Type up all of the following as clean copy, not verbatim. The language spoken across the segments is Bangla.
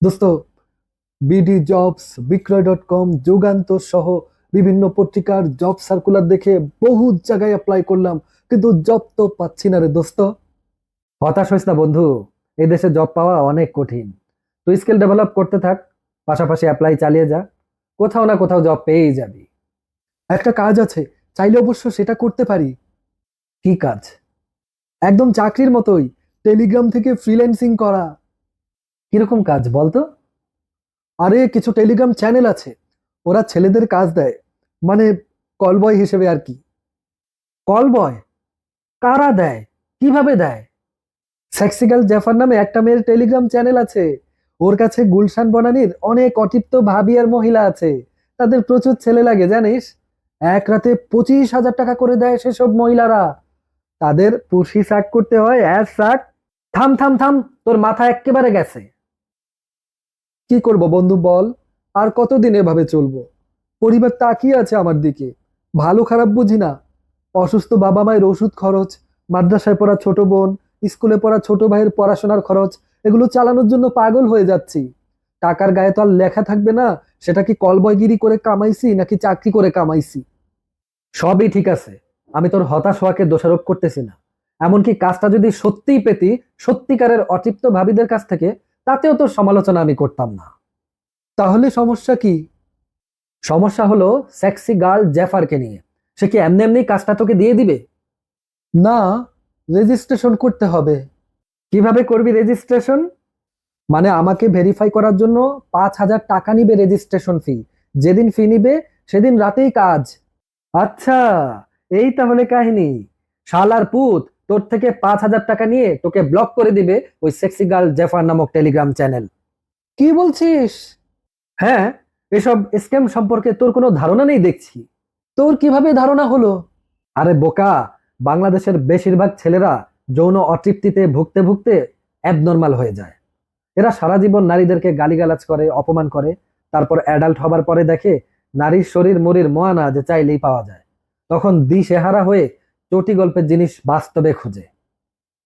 দোস্ত, বিডি জবস, বিক্রয়.কম, যুগান্তর সহ বিভিন্ন পত্রিকার জব সার্কুলার দেখে বহু জায়গায় অ্যাপ্লাই করলাম, কিন্তু জব তো পাচ্ছি না রে দোস্ত। হতাশ হইস না বন্ধু, এই দেশে জব পাওয়া অনেক কঠিন। তুই স্কিল ডেভেলপ করতে থাক, পাশাপাশি অ্যাপ্লাই চালিয়ে যা, কোথাও না কোথাও জব পেয়েই যাবি। একটা কাজ আছে, চাইলে অবশ্য সেটা করতে পারি। কি কাজ? একদম চাকরির মতোই, টেলিগ্রাম থেকে ফ্রিল্যান্সিং করা। কিরকম কাজ বলতো? আরে কিছু টেলিগ্রাম চ্যানেল আছে, ওরা ছেলেদের কাজ দেয়, মানে কল বয় হিসেবে আর কি। কল বয়? কারা দেয়? কিভাবে দেয়? সেক্সি গার্ল জাফার নামে একটা মেয়ের টেলিগ্রাম চ্যানেল আছে। ওর কাছে গুলশান বনানীর অনেক অটিপ্ত ভাবি আর মহিলা আছে। তাদের প্রচুর ছেলে লাগে জানিস। এক রাতে 25,000 টাকা করে দেয় সেসব মহিলারা। তাদের পুষি শাক করতে হয় অ্যাস শাক। থাম থাম থাম, তোর মাথা এক্কেবারে গেছে। কি করব বন্ধু বল, আর কতদিন এভাবে চলবো? পরিবার তাকিয়ে আছে আমার দিকে, ভালো খারাপ বুঝি না। অসুস্থ বাবা মায়ের ওষুধ খরচ, মাদ্রাসায় পড়া ছোট বোন, স্কুলে পড়া ছোট ভাইয়ের পড়াশোনার খরচ, এগুলো চালানোর জন্য পাগল হয়ে যাচ্ছি। টাকার গায়ে তো আর লেখা থাকবে না সেটা কি কলবয়গিরি করে কামাইছি নাকি চাকরি করে কামাইছি। সবই ঠিক আছে, আমি তোর হতাশ হওয়াকে দোষারোপ করতেছি না। এমনকি কাজটা যদি সত্যিই পেতি সত্যিকারের অতৃপ্ত ভাবিদের কাছ থেকে, তাতেও তোর সমালোচনা আমি করতাম না। তাহলে সমস্যা কি? সমস্যা হলো সেক্সি গার্ল জেফারকে নিয়ে। সে কি এমনি এমনি কাজটা তোকে দিয়ে দিবে? না, রেজিস্ট্রেশন করতে হবে। কিভাবে করবি রেজিস্ট্রেশন? মানে আমাকে ভেরিফাই করার জন্য 5,000 টাকা নিবে রেজিস্ট্রেশন ফি। যেদিন ফি নিবে সেদিন রাতেই কাজ। আচ্ছা, এই তাহলে কাহিনী। শালার পুত তোর থেকে 5,000 টাকা নিয়ে তোকে ব্লক করে দিবে ওই সেক্সি গার্ল জেফার নামক টেলিগ্রাম চ্যানেল। কি বলছিস? হ্যাঁ, এসব স্ক্যাম সম্পর্কে তোর কোনো ধারণা নেই দেখছি। তোর কিভাবে ধারণা হলো? আরে বোকা, বাংলাদেশের বেশিরভাগ ছেলেরা যৌন অতৃপ্তিতে ভুগতে ভুগতে অ্যাবনর্মাল হয়ে যায়। এরা সারা জীবন নারীদেরকে গালিগালাজ করে, অপমান করে, তারপর অ্যাডাল্ট হবার পরে দেখে নারীর শরীর মরির মোয়ানা যে চাইলেই পাওয়া যায়। তখন দিশেহারা হয়ে চটি গল্পের জিনিস বাস্তবে খুঁজে।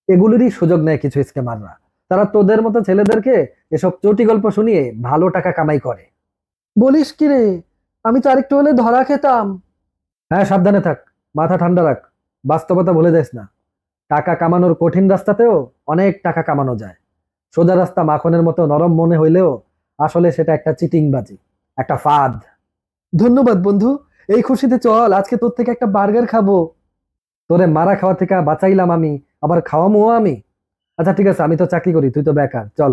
এগুলোরই সুযোগ নেয় কিছু স্ক্যামাররা। তারা তোদের মতো ছেলেদেরকে এসব চটি গল্প শুনিয়ে ভালো টাকা কামাই করে। বলিস কি রে, আমি তো আরেকটু হলে ধরা খেতাম। হ্যাঁ, সাবধানে থাক, মাথা ঠান্ডা রাখ, বাস্তবতা ভুলে যাস না। টাকা কামানোর কঠিন রাস্তাতেও অনেক টাকা কামানো যায়। সোজা রাস্তা মাখনের মতো নরম মনে হইলেও আসলে সেটা একটা চিটিংবাজি, একটা ফাঁদ। ধন্যবাদ বন্ধু, এই খুশিতে চল আজকে তোর থেকে একটা বার্গার খাবো। তোরে মারা খাওয়া থেকে বাঁচাইলাম আমি, আবার খাওয়ামো আমি। আচ্ছা ঠিক আছে, আমি তো চাকরি করি, তুই তো বেকার, চল।